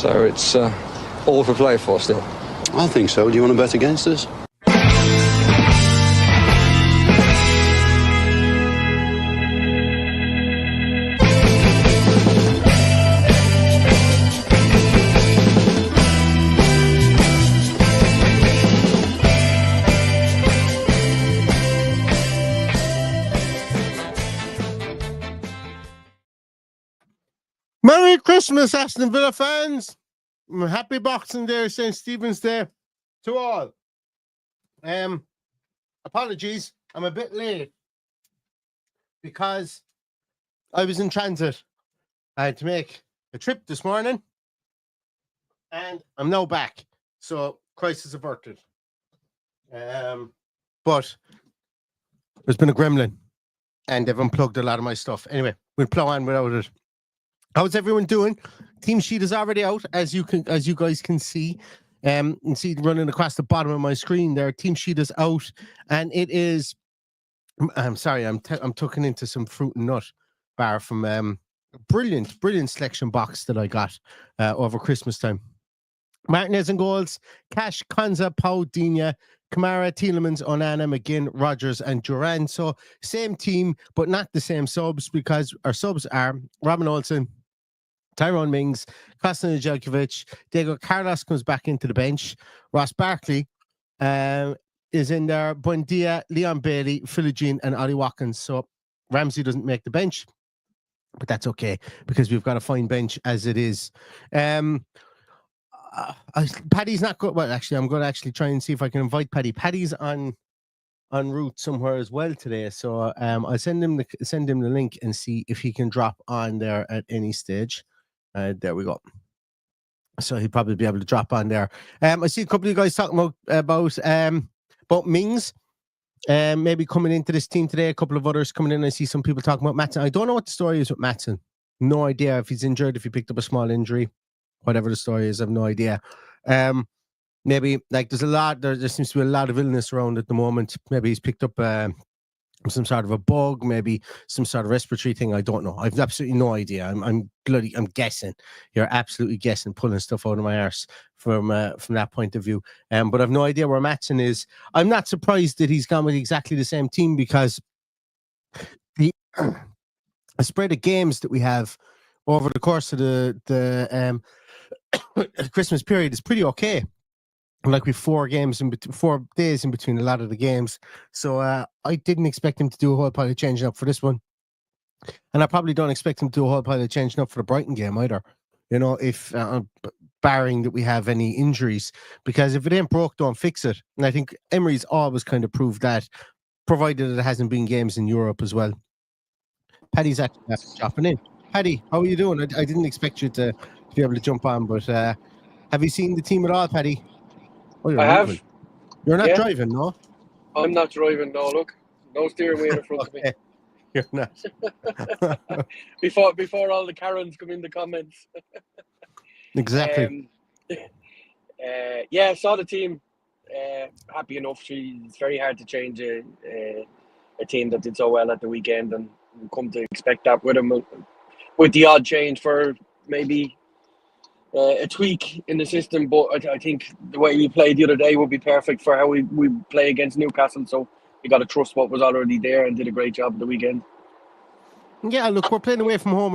So it's all for play for still. I think so. Do you want to bet against us? Merry Christmas, Aston Villa fans. Happy Boxing Day, St. Stephen's Day to all. Apologies, I'm a bit late because I was in transit. I had to make a trip this morning and I'm now back. So, crisis averted. But there's been a gremlin and they've unplugged a lot of my stuff. Anyway, we'll plow on without it. How's everyone doing? Team sheet is already out, as you guys can see. You can see running across the bottom of my screen there. Team sheet is out, and it is. I'm sorry, I'm tucking into some fruit and nut bar from brilliant selection box that I got over Christmas time. Martinez and goals: Cash, Konza, Pau, Digne, Kamara, Tielemans, Onana, McGinn, Rodgers, and Duran. So same team, but not the same subs, because our subs are Robin Olsen, Tyrone Mings, Kostan Jelkovic, Diego Carlos comes back into the bench. Ross Barkley is in there. Buendia, Leon Bailey, Philogene, and Ollie Watkins. So Ramsey doesn't make the bench, but that's okay because we've got a fine bench as it is. Paddy's not good. Well, actually, I'm going to actually try and see if I can invite Paddy. Paddy's en route somewhere as well today, so I'll send him the link and see if he can drop on there at any stage. There we go. So he'll probably be able to drop on there. I see a couple of you guys talking about Mings maybe coming into this team today. A couple of others coming in. I see some people talking about Maatsen. I don't know what the story is with Maatsen. No idea if he's injured, if he picked up a small injury, whatever the story is. I have no idea. Maybe like there seems to be a lot of illness around at the moment. Maybe he's picked up some sort of a bug, maybe some sort of respiratory thing. I don't know. I've absolutely no idea. I'm guessing. You're absolutely guessing, pulling stuff out of my arse from that point of view. But I've no idea where Maatsen is. I'm not surprised that he's gone with exactly the same team, because the spread of games that we have over the course of the Christmas period is pretty okay. Like we've 4 days in between a lot of the games. So I didn't expect him to do a whole pile of changing up for this one. And I probably don't expect him to do a whole pile of changing up for the Brighton game either. You know, if barring that we have any injuries, because if it ain't broke, don't fix it. And I think Emery's always kind of proved that, provided it hasn't been games in Europe as well. Paddy's actually dropping in. Paddy, how are you doing? I didn't expect you to be able to jump on, but have you seen the team at all, Paddy? Oh, I have. You're not driving, no? I'm not driving, no, look. No steering wheel in front of me. You're not. before all the Karens come in the comments. Exactly. Yeah, saw the team. Happy enough. It's very hard to change a team that did so well at the weekend, and come to expect that with them, with the odd change for maybe a tweak in the system. But I think the way we played the other day would be perfect for how we play against Newcastle. So you got to trust what was already there, and did a great job the weekend. Yeah, look, we're playing away from home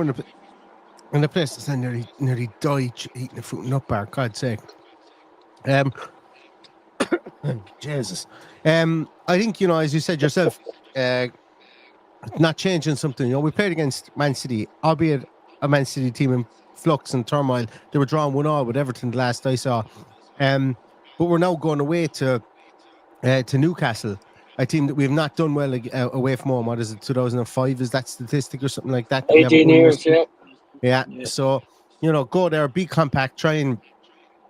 in the place that's nearly died eating a fruit and nut bar. God's sake. Jesus. I think, as you said yourself, not changing something. We played against Man City, albeit a Man City team in flux and turmoil. They were drawn 1-1 with Everton the last I saw. But we're now going away to Newcastle, a team that we've not done well away from home. What is it, 2005? Is that statistic or something like that? 18 years, yeah. Yeah. So, go there, be compact, try and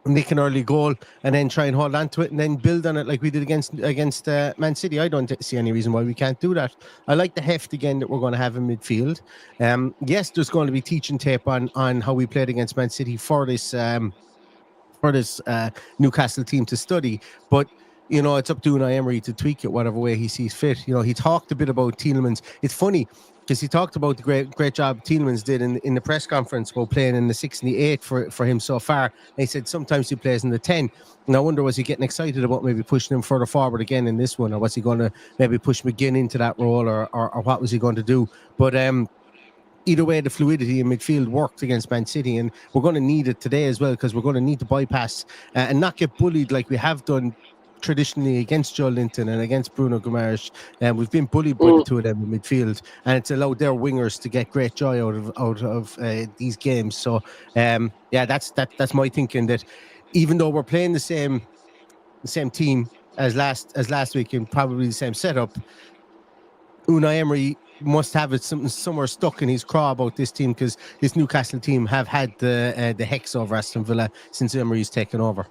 nick an early goal, and then try and hold on to it, and then build on it like we did against Man City. I don't see any reason why we can't do that. I like the heft again that we're going to have in midfield. Yes, there's going to be teaching tape on how we played against Man City for this Newcastle team to study, but you know, it's up to Unai Emery to tweak it whatever way he sees fit. You know, he talked a bit about Tielemans. It's funny because he talked about the great job Tielemans did in the press conference about playing in the 6 and the 8 for him so far. And he said sometimes he plays in the 10. And I wonder, was he getting excited about maybe pushing him further forward again in this one, or was he going to maybe push McGinn into that role, or what was he going to do? But either way, the fluidity in midfield worked against Man City, and we're going to need it today as well, because we're going to need to bypass and not get bullied like we have done traditionally against Joe Linton and against Bruno Guimaraes. And we've been bullied by the two of them in midfield, and it's allowed their wingers to get great joy out of these games. So yeah, that's my thinking, that even though we're playing the same team as last week and probably the same setup, Unai Emery must have it somewhere stuck in his craw about this team, because this Newcastle team have had the hex over Aston Villa since Emery's taken over.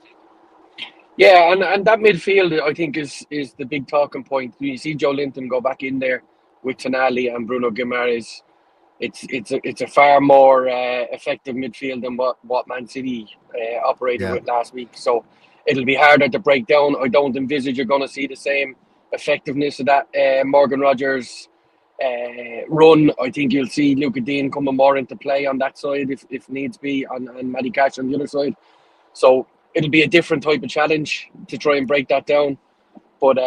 Yeah, and that midfield, I think, is the big talking point. You see Joe Linton go back in there with Tonali and Bruno Guimaraes. It's a far more effective midfield than what Man City operated with last week. So it'll be harder to break down. I don't envisage you're going to see the same effectiveness of that Morgan Rogers run. I think you'll see Luca Dean coming more into play on that side if needs be, and Matty Cash on the other side. So it'll be a different type of challenge to try and break that down. But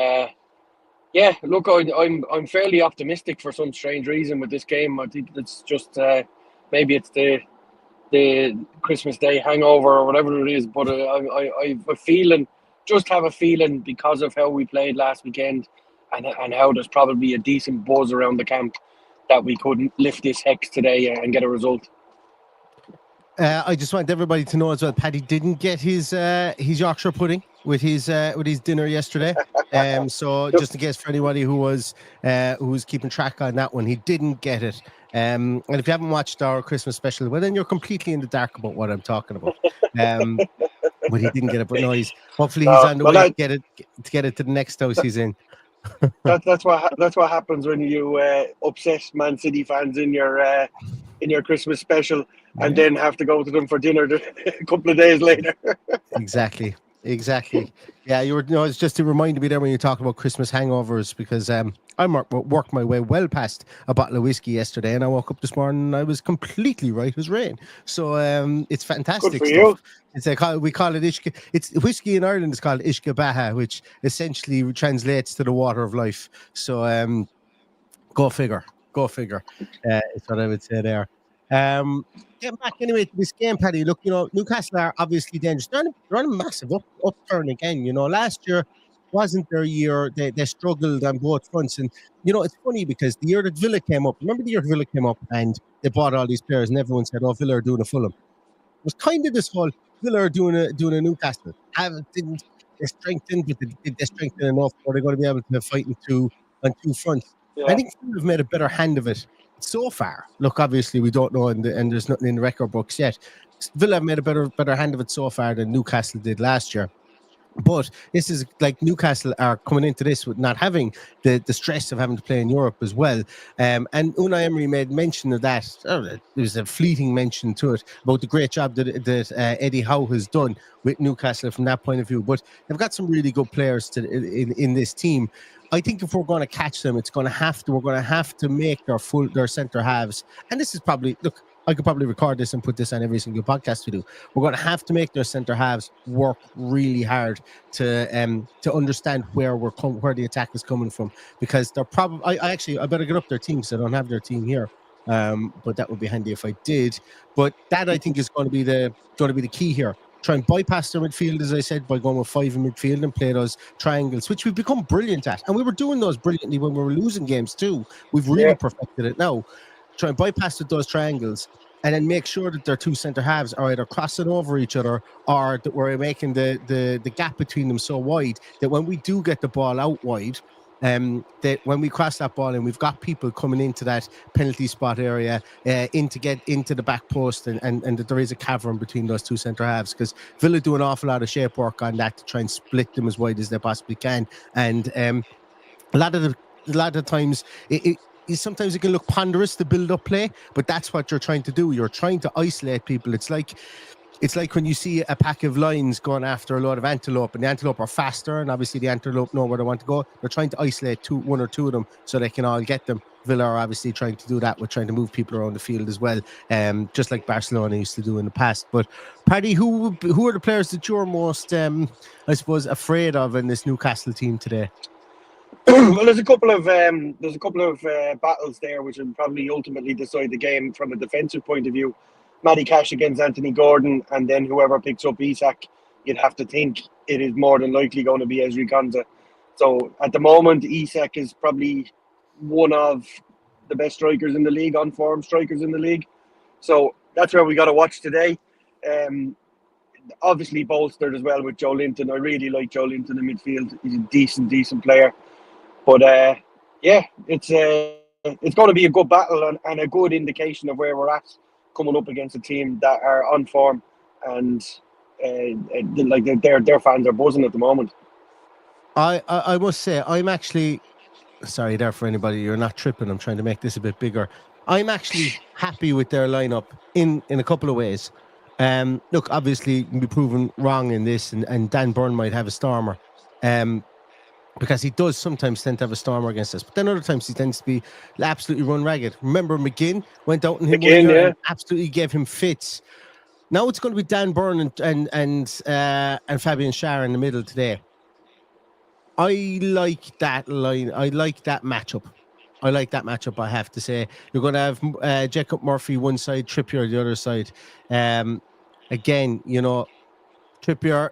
yeah, look, I'm fairly optimistic for some strange reason with this game. I think it's just maybe it's the Christmas Day hangover or whatever it is. But I've a feeling, have a feeling, because of how we played last weekend and how there's probably a decent buzz around the camp, that we couldn't lift this hex today and get a result. I just want everybody to know as well, Paddy didn't get his Yorkshire pudding with his dinner yesterday. So just in case for anybody who was keeping track on that one, he didn't get it. And if you haven't watched our Christmas special, well, then you're completely in the dark about what I'm talking about. But he didn't get it. But no, hopefully he's on the way to get it to the next house he's in. That's what happens when you upset Man City fans in your Christmas special, and then have to go to them for dinner a couple of days later. Exactly. Yeah, it's just to remind me there when you talk about Christmas hangovers, because I worked my way well past a bottle of whiskey yesterday, and I woke up this morning and I was completely right as rain. So it's fantastic. Good for you. It's we call it Ishka. It's whiskey in Ireland is called Ishka Baha, which essentially translates to the water of life. So go figure. Is what I would say there. Getting back anyway to this game, Paddy. Look, Newcastle are obviously dangerous. They're on a massive upturn again. Last year wasn't their year. They struggled on both fronts. And, it's funny because the year that Villa came up, remember the year Villa came up and they bought all these players and everyone said, oh, Villa are doing a Fulham. It was kind of this whole Villa are doing a Newcastle. They strengthened, but they strengthened enough, or they're going to be able to fight on two fronts. Yeah. I think Villa have made a better hand of it so far. Look, obviously we don't know, and there's nothing in the record books yet. Villa have made a better hand of it so far than Newcastle did last year. But this is like Newcastle are coming into this with not having the stress of having to play in Europe as well. And Unai Emery made mention of that. There was a fleeting mention to it about the great job that Eddie Howe has done with Newcastle from that point of view. But they've got some really good players in this team. I think if we're going to catch them, we're going to have to make their centre halves. And this is probably, look, I could probably record this and put this on every single podcast we do. We're going to have to make their centre halves work really hard to understand where the attack is coming from, because they're probably. I better get up their team, so I don't have their team here. But that would be handy if I did. But that, I think, is going to be the key here. Try and bypass their midfield, as I said, by going with 5 in midfield and play those triangles, which we've become brilliant at. And we were doing those brilliantly when we were losing games too. We've really perfected it now. Try and bypass those triangles, and then make sure that their two centre halves are either crossing over each other, or that we're making the gap between them so wide that when we do get the ball out wide, that when we cross that ball and we've got people coming into that penalty spot area, to get into the back post, and that there is a cavern between those two centre halves, because Villa do an awful lot of shape work on that to try and split them as wide as they possibly can. And a lot of the times sometimes it can look ponderous, the build-up play, but that's what you're trying to do. You're trying to isolate people. It's like it's like when you see a pack of lions going after a lot of antelope, and the antelope are faster, and obviously the antelope know where they want to go. They're trying to isolate one or two of them so they can all get them. Villa are obviously trying to do that. We're trying to move people around the field as well, just like Barcelona used to do in the past. But Paddy, who are the players that you're most, I suppose, afraid of in this Newcastle team today? Well, there's a couple of battles there which will probably ultimately decide the game from a defensive point of view. Matty Cash against Anthony Gordon, and then whoever picks up Isak, you'd have to think it is more than likely going to be Ezri Konsa. So at the moment, Isak is probably one of the best strikers in the league, on-form strikers in the league. So that's where we got to watch today. Obviously bolstered as well with Joe Linton. I really like Joe Linton in midfield. He's a decent player. But yeah, it's going to be a good battle and a good indication of where we're at coming up against a team that are on form, and like their fans are buzzing at the moment. I must say, I'm actually sorry there for anybody. You're not tripping. I'm trying to make this a bit bigger. I'm actually happy with their lineup in a couple of ways. Look, obviously, you can be proven wrong in this, and Dan Burn might have a stormer. Because he does sometimes tend to have a stormer against us, but then other times he tends to be absolutely run ragged. Remember, McGinn went out on him and absolutely gave him fits. Now it's going to be Dan Burn and Fabian Schär in the middle today. I like that line. I like that matchup. I have to say, you're going to have Jacob Murphy one side, Trippier the other side. Again, you know, Trippier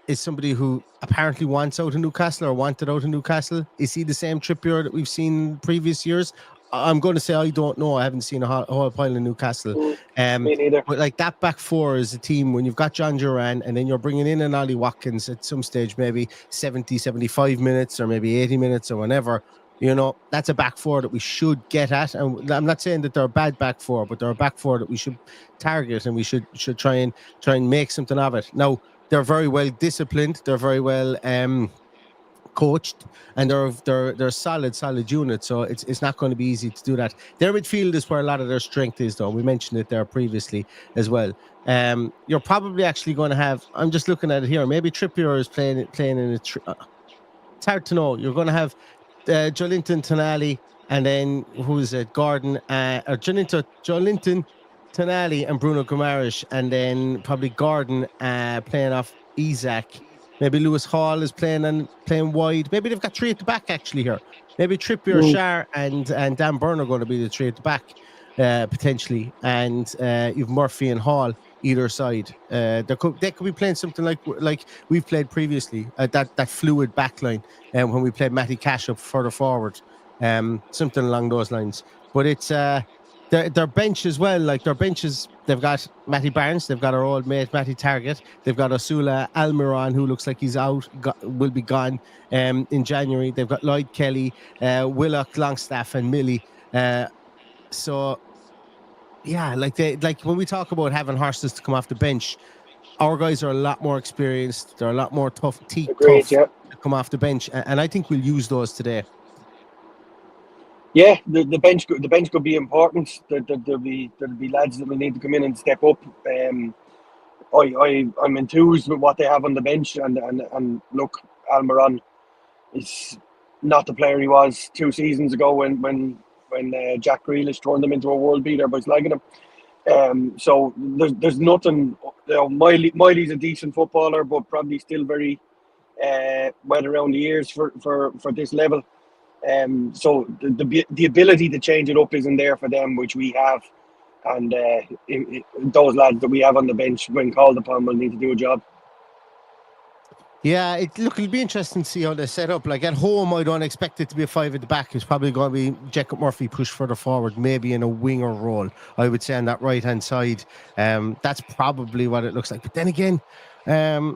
is somebody who apparently wants out of Newcastle or wanted out of Newcastle. Is he the same Trippier that we've seen previous years? I'm going to say I don't know. I haven't seen a whole pile in Newcastle. Me neither. But like that back four is a team when you've got John Duran and then you're bringing in an Ollie Watkins at some stage, maybe 70, 75 minutes or maybe 80 minutes or whenever. You know, that's a back four that we should get at. And I'm not saying that they're a bad back four, but they're a back four that we should target and we should try and make something of it. Now, they're very well disciplined. They're very well coached, and they're solid unit. So it's not going to be easy to do that. Their midfield is where a lot of their strength is, though. We mentioned it there previously as well. You're probably actually going to have. I'm just looking at it here. Maybe Trippier is playing in a. It's hard to know. You're going to have Joelinton, Tonali, and then who is it? Gordon, or Joelinton, Tonali and Bruno Guimaraes, and then probably Gordon playing off Isak. Maybe Lewis Hall is playing wide. Maybe they've got three at the back actually here. Maybe Trippier, Schär, and Dan Burn are going to be the three at the back potentially, and you've Murphy and Hall either side. They could be playing something like we've played previously, that fluid back line, when we played Matty Cash up further forward, something along those lines. But it's their bench as well, like their benches, they've got Matty Barnes, they've got our old mate Matty Targett, they've got Osula Almiron, who looks like he's out, will be gone in January. They've got Lloyd Kelly, Willock, Longstaff, and Millie. So yeah, like when we talk about having horses to come off the bench, our guys are a lot more experienced. They're a lot more tough to come off the bench, and I think we'll use those today. Yeah, the bench could be important. There'll be lads that will need to come in and step up. I'm enthused with what they have on the bench, and look, Almiron is not the player he was 2 seasons ago when Jack Grealish turned him into a world beater by slagging him. So there's nothing. You know, Miley's a decent footballer, but probably still very wet around the ears for this level. So the ability to change it up isn't there for them, which we have, and those lads that we have on the bench, when called upon, will need to do a job. Yeah, it'll be interesting to see how they set up. Like at home, I don't expect it to be a 5 at the back. It's probably going to be Jacob Murphy pushed further forward, maybe in a winger role, I would say, on that right hand side. That's probably what it looks like. But then again, yeah,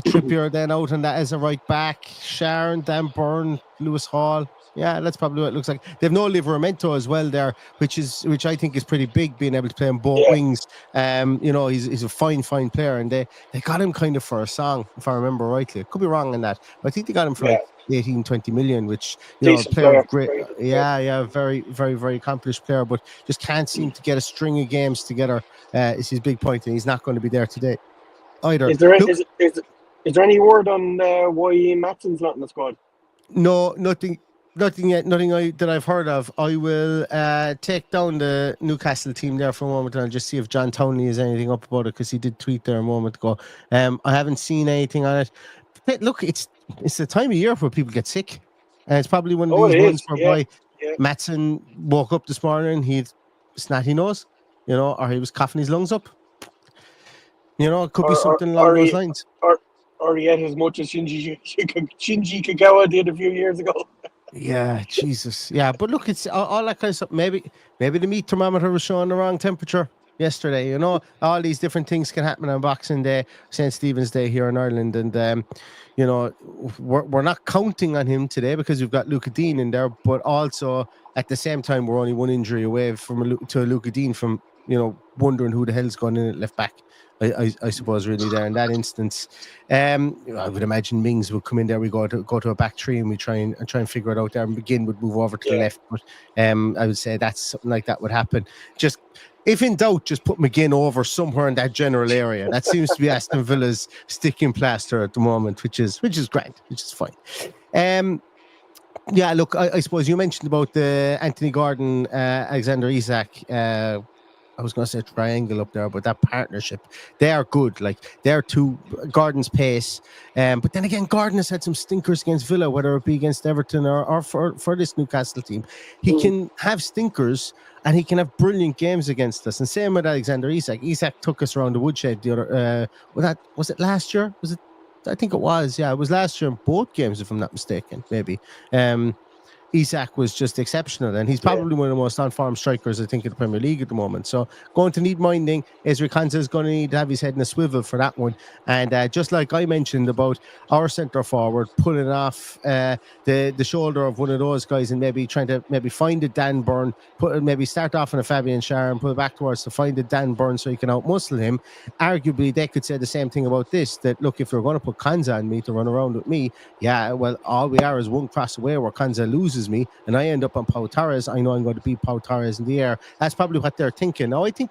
Trippier then out on that as a right back. Sharon, Dan Burn, Lewis Hall. Yeah, that's probably what it looks like. They've no Livramento as well there, which I think is pretty big, being able to play on both wings. You know, he's a fine player, and they got him kind of for a song, if I remember rightly. I could be wrong on that, but I think they got him for like 18, 20 million, which, Decent player player. of great. Very good player. Yeah, very, very, very accomplished player, but just can't seem to get a string of games together. Is his big point, and he's not going to be there today either. Is there Look, is there any word on why Ian Matson's not in the squad? no, nothing yet, that I've heard of. I will take down the Newcastle team there for a moment and I'll just see if John Townley has anything up about it, because he did tweet there a moment ago. I haven't seen anything on it. But look, it's the time of year where people get sick, and it's probably one of these ones whereby Matson woke up this morning, he'd snotty nose, or he was coughing his lungs up. It could be something along those lines. Or he had as much as Shinji Kagawa did a few years ago. Yeah, Jesus. Yeah, but look, it's all that kind of stuff. Maybe the meat thermometer was showing the wrong temperature yesterday. All these different things can happen on Boxing Day, St. Stephen's Day here in Ireland, and we're not counting on him today because we've got Luca Dean in there, but also at the same time we're only one injury away from a Luca Dean from wondering who the hell's going in at left back. I suppose really there in that instance, I would imagine Mings would come in there. We go to a back three and we try and figure it out there. And McGinn would move over to the left, but I would say that's something like that would happen. Just if in doubt, just put McGinn over somewhere in that general area. That seems to be Aston Villa's sticking plaster at the moment, which is grand, which is fine. Yeah, look, I suppose you mentioned about the Anthony Gordon, Alexander Isak. I was going to say triangle up there, but that partnership, they are good. Like, they're two, Gordon's pace. But then again, Gordon has had some stinkers against Villa, whether it be against Everton or for this Newcastle team. He can have stinkers and he can have brilliant games against us. And same with Alexander Isak. Isak took us around the woodshed the other, was it last year? I think it was. Yeah, it was last year in both games, if I'm not mistaken, maybe. Isak was just exceptional, and he's probably one of the most on-form strikers, I think, in the Premier League at the moment. So going to need minding. Ezri Konsa is going to need to have his head in a swivel for that one. And just like I mentioned about our centre-forward pulling off the shoulder of one of those guys and maybe trying to find a Dan Burn, maybe start off on a Fabian Schär and pull it back towards to find a Dan Burn so you can out-muscle him. Arguably, they could say the same thing about this, that, look, if you're going to put Konsa on me to run around with me, well, all we are is one cross away where Konsa loses me and I end up on Pau Torres. I know I'm going to beat Pau Torres in the air. That's probably what they're thinking. Now, I think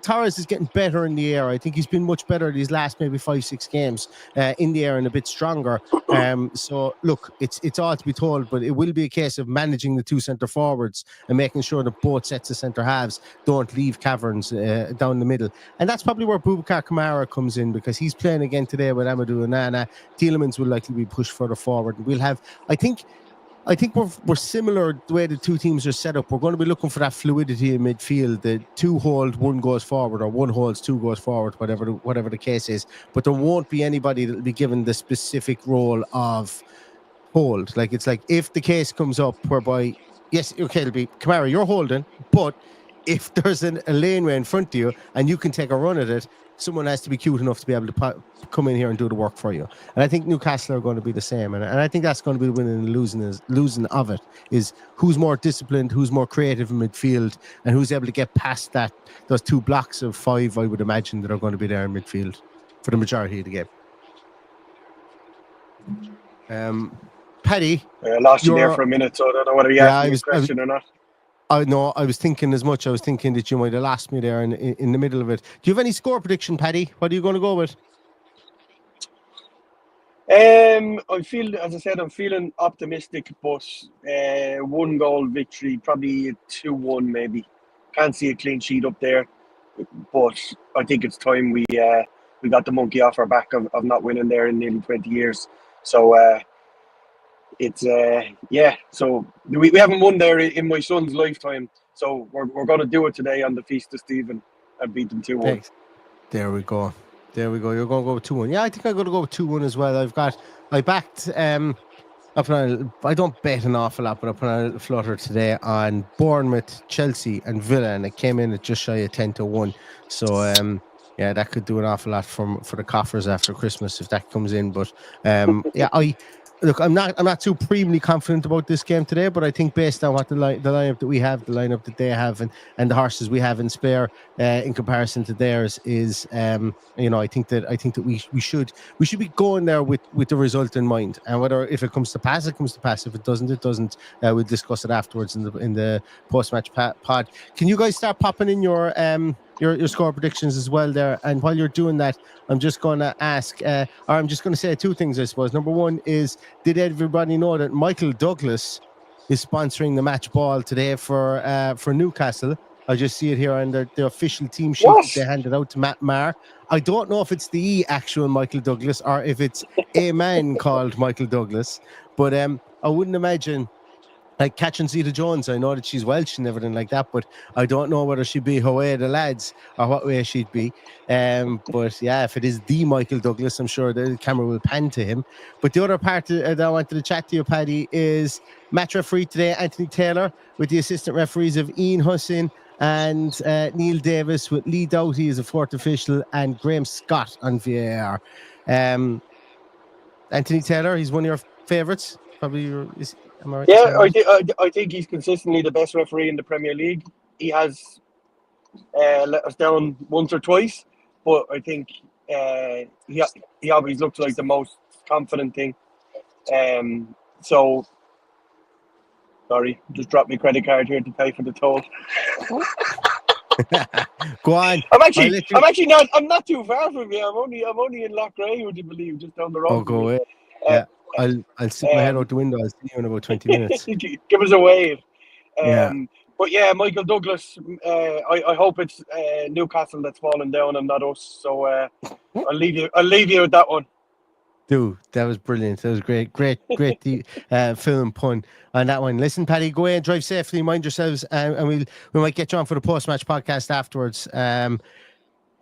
Torres is getting better in the air. I think he's been much better these last maybe 5-6 games in the air and a bit stronger. So look, it's all to be told, but it will be a case of managing the two centre forwards and making sure that both sets of centre halves don't leave caverns down the middle. And that's probably where Boubacar Kamara comes in, because he's playing again today with Amadou Onana. Tielemans will likely be pushed further forward. We'll have, I think we're similar the way the two teams are set up. We're going to be looking for that fluidity in midfield. The two hold, one goes forward, or one holds, two goes forward, whatever the case is. But there won't be anybody that will be given the specific role of hold. Like, it's like if the case comes up whereby, yes, okay, it'll be Kamara, you're holding, but if there's a laneway in front of you and you can take a run at it, someone has to be cute enough to be able to come in here and do the work for you. And I think Newcastle are going to be the same. And I think that's going to be the winning and losing of it, is who's more disciplined, who's more creative in midfield, and who's able to get past those two blocks of 5, I would imagine, that are going to be there in midfield for the majority of the game. Paddy, I lost you there for a minute, so I don't know whether you asked me a question or not. I know, I was thinking as much. I was thinking that you might have lost me there in the middle of it. Do you have any score prediction, Paddy? What are you going to go with? I feel, as I said, I'm feeling optimistic, but 1-goal victory, probably a 2-1 maybe. Can't see a clean sheet up there, but I think it's time we got the monkey off our back of not winning there in nearly 20 years. So it's so we haven't won there in my son's lifetime, so we're going to do it today on the Feast of Stephen and beat them 2-1. There we go. You're going to go with 2-1. Yeah, I think I'm going to go with 2-1 as well. I backed I don't bet an awful lot, but I put on a flutter today on Bournemouth, Chelsea and Villa, and it came in at just shy of 10-1. So that could do an awful lot for the coffers after Christmas if that comes in. But look, I'm not supremely confident about this game today, but I think based on what the lineup that we have, the lineup that they have, and the horses we have in spare in comparison to theirs is, I think that we should be going there with the result in mind, and whether if it comes to pass, it comes to pass. If it doesn't, it doesn't. We'll discuss it afterwards in the post match pod. Can you guys start popping in your score predictions as well there? And while you're doing that, I'm just going to ask, or I'm just going to say two things, I suppose. Number one is, did everybody know that Michael Douglas is sponsoring the match ball today for Newcastle? I just see it here on the official team sheet that they handed out to Matt Maher. I don't know if it's the actual Michael Douglas or if it's a man called Michael Douglas, but I wouldn't imagine, like Catherine Zeta-Jones, I know that she's Welsh and everything like that, but I don't know whether she'd be her way the lads or what way she'd be. But yeah, if it is the Michael Douglas, I'm sure the camera will pan to him. But the other part that I wanted to chat to you, Paddy, is match referee today, Anthony Taylor, with the assistant referees of Ian Hussin and Neil Davis, with Lee Doughty as a fourth official and Graham Scott on VAR. Anthony Taylor, he's one of your favourites. Probably am I right? Yeah, I think he's consistently the best referee in the Premier League. He has let us down once or twice, but I think he always looks like the most confident thing. So, sorry, just dropped my credit card here to pay for the toll. Go on. I'm not too far from you. I'm only in Loughrea, would you believe, just down the road. Oh, go away. Yeah. I'll stick my head out the window. I'll see you in about 20 minutes. Give us a wave. But yeah, Michael Douglas, I hope it's Newcastle that's falling down and not us. So I'll leave you with that one. Dude, that was brilliant. That was great film pun on that one. Listen, Paddy, go ahead, drive safely, mind yourselves, and we might get you on for the post-match podcast afterwards.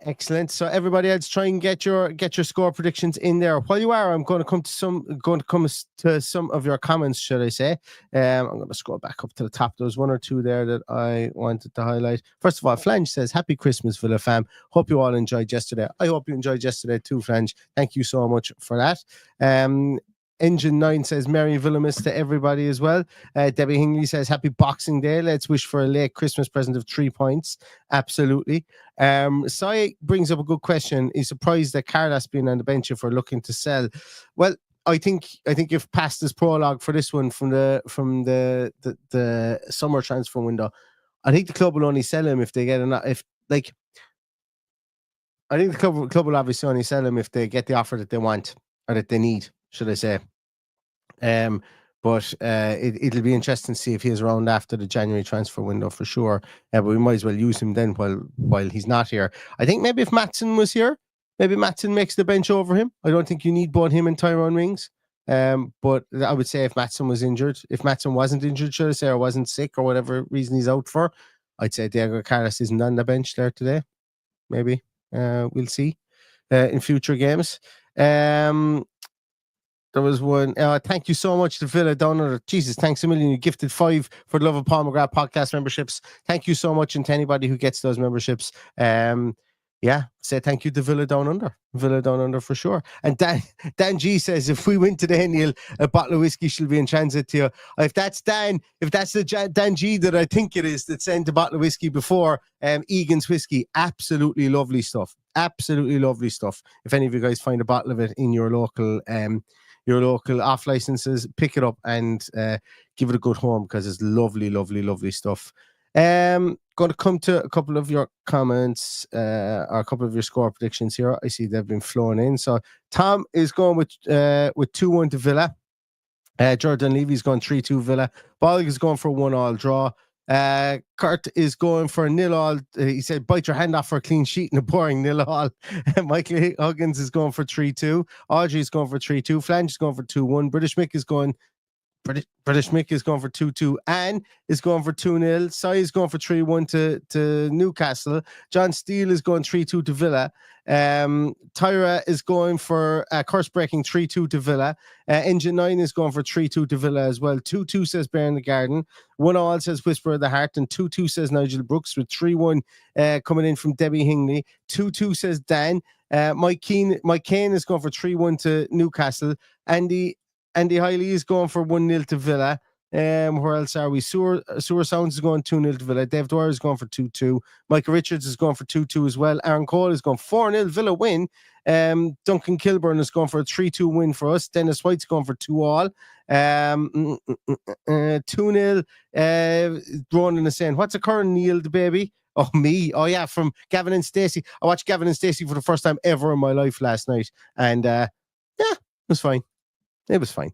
Excellent. So everybody else, try and get your score predictions in there. While you are, I'm going to come to some of your comments, should I say? I'm going to scroll back up to the top. There was one or two there that I wanted to highlight. First of all, Flange says, "Happy Christmas, Villa fam. Hope you all enjoyed yesterday." I hope you enjoyed yesterday too, Flange. Thank you so much for that. Engine 9 says, "Merry Villamus to everybody as well." Debbie Hingley says, "Happy Boxing Day. Let's wish for a late Christmas present of 3 points." Absolutely. Sai brings up a good question. He's surprised that Carlos being on the bench if we're looking to sell. Well, I think if past this prologue for this one from the summer transfer window, I think the club will only sell him if they get enough. I think the club will obviously only sell him if they get the offer that they want or that they need, should I say. But it'll be interesting to see if he's around after the January transfer window for sure. But we might as well use him then while he's not here. I think maybe if Maatsen was here, maybe Maatsen makes the bench over him. I don't think you need both him and Tyrone Mings. But I would say if Maatsen wasn't injured, should I say, or wasn't sick or whatever reason he's out for, I'd say Diego Carlos isn't on the bench there today. Maybe. We'll see in future games. There was one. Thank you so much to Villa Donner. Jesus, thanks a million. You gifted 5 for the Love of Paul McGrath podcast memberships. Thank you so much, and to anybody who gets those memberships. Say thank you to Villa Down Under for sure. And Dan G says, "If we win today, Neil, a bottle of whiskey shall be in transit to you." If that's the Dan G that I think it is that sent a bottle of whiskey before Egan's whiskey, absolutely lovely stuff. If any of you guys find a bottle of it in your local off licenses, pick it up and give it a good home, because it's lovely stuff. Going to come to a couple of your comments or a couple of your score predictions here. I see they've been flowing in. So Tom is going with 2-1 to Villa. Jordan Levy's going 3-2 Villa. Bolg is going for a 1-1 draw. Kurt is going for a 0-0. He said, "Bite your hand off for a clean sheet and a boring 0-0. Michael Huggins is going for 3-2. Audrey is going for 3-2. Flange is going for 2-1. British Mick is going for 2-2. Anne is going for 2-0. Sai is going for 3-1 to Newcastle. John Steele is going 3-2 to Villa. Tyra is going for curse breaking 3-2 to Villa. Engine 9 is going for 3-2 to Villa as well. 2-2 says Bear in the Garden. 1-1 says Whisper of the Heart, and 2-2 says Nigel Brooks, with 3-1 coming in from Debbie Hingley. 2-2 says Dan. Mike Kane is going for 3-1 to Newcastle. Andy Andy Hiley is going for 1-0 to Villa. Where else are we? Sewer Sounds is going 2-0 to Villa. Dave Dwyer is going for 2-2. Michael Richards is going for 2-2 as well. Aaron Cole is going 4-0 Villa win. Duncan Kilburn is going for a 3-2 win for us. Dennis White's going for 2-2. 2-0. Ronan is saying, what's occurring, Neil the baby? Oh, me. Oh, yeah, from Gavin and Stacey. I watched Gavin and Stacey for the first time ever in my life last night. And yeah, it was fine. It was fine.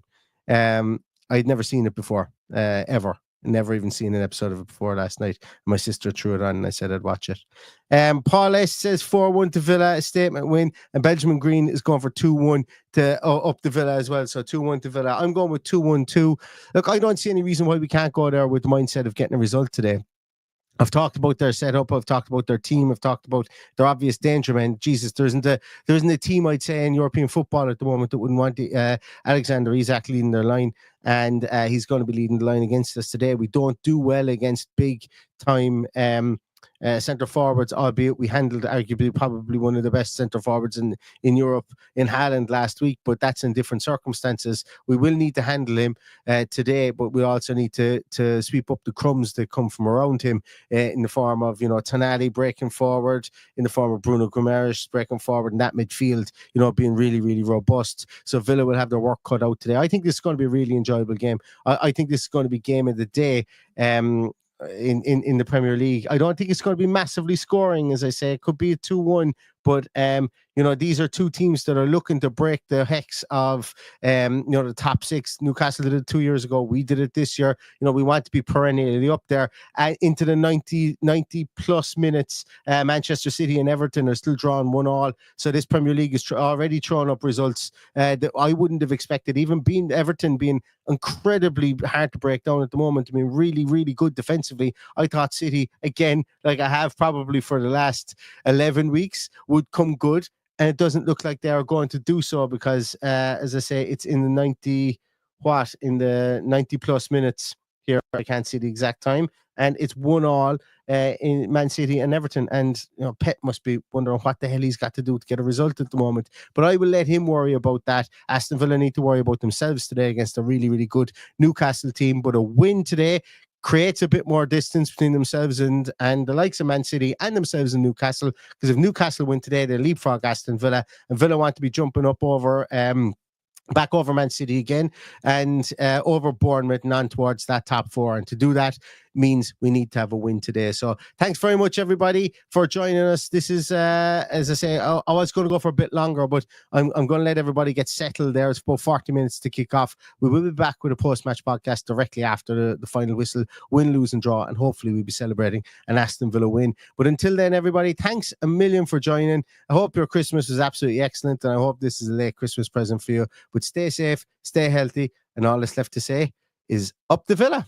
I'd never seen it before, ever. Never even seen an episode of it before last night. My sister threw it on and I said I'd watch it. Paul S says 4-1 to Villa, a statement win. And Benjamin Green is going for 2-1 to up the Villa as well. So 2-1 to Villa. I'm going with 2-1-2. Look, I don't see any reason why we can't go there with the mindset of getting a result today. I've talked about their setup. I've talked about their team. I've talked about their obvious danger men. Jesus, there isn't a team, I'd say, in European football at the moment that wouldn't want Alexander Isak leading their line, and he's going to be leading the line against us today. We don't do well against big time centre forwards, albeit we handled arguably probably one of the best centre forwards in Europe in Haaland last week, but that's in different circumstances. We will need to handle him today, but we also need to sweep up the crumbs that come from around him in the form of, Tonali breaking forward, in the form of Bruno Guimaraes breaking forward, and that midfield, being really, really robust. So Villa will have their work cut out today. I think this is going to be a really enjoyable game. I think this is going to be game of the day. In the Premier League. I don't think it's going to be massively scoring, as I say. It could be a 2-1, but these are two teams that are looking to break the hex of the top six. Newcastle did it 2 years ago. We did it this year. We want to be perennially up there into the 90 plus minutes. Manchester City and Everton are still drawing 1-1. So this Premier League is already throwing up results that I wouldn't have expected. Even Everton being incredibly hard to break down at the moment. I mean, really, really good defensively. I thought City, again, like I have probably for the last 11 weeks, would come good. And it doesn't look like they are going to do so because, as I say, it's in the 90 plus minutes here. I can't see the exact time. And it's 1-1 in Man City and Everton. And Pep must be wondering what the hell he's got to do to get a result at the moment. But I will let him worry about that. Aston Villa need to worry about themselves today against a really, really good Newcastle team. But a win today creates a bit more distance between themselves and the likes of Man City and themselves in Newcastle. Because if Newcastle win today, they leapfrog Aston Villa. And Villa want to be jumping up over back over Man City again and over Bournemouth and on towards that top four. And to do that means we need to have a win today. So thanks very much, everybody, for joining us. This is, as I say, I was going to go for a bit longer, but I'm going to let everybody get settled there. It's about 40 minutes to kick off. We will be back with a post-match podcast directly after the final whistle, win, lose and draw, and hopefully we'll be celebrating an Aston Villa win. But until then, everybody, thanks a million for joining. I hope your Christmas was absolutely excellent, and I hope this is a late Christmas present for you. But stay safe, stay healthy, and all that's left to say is up the Villa.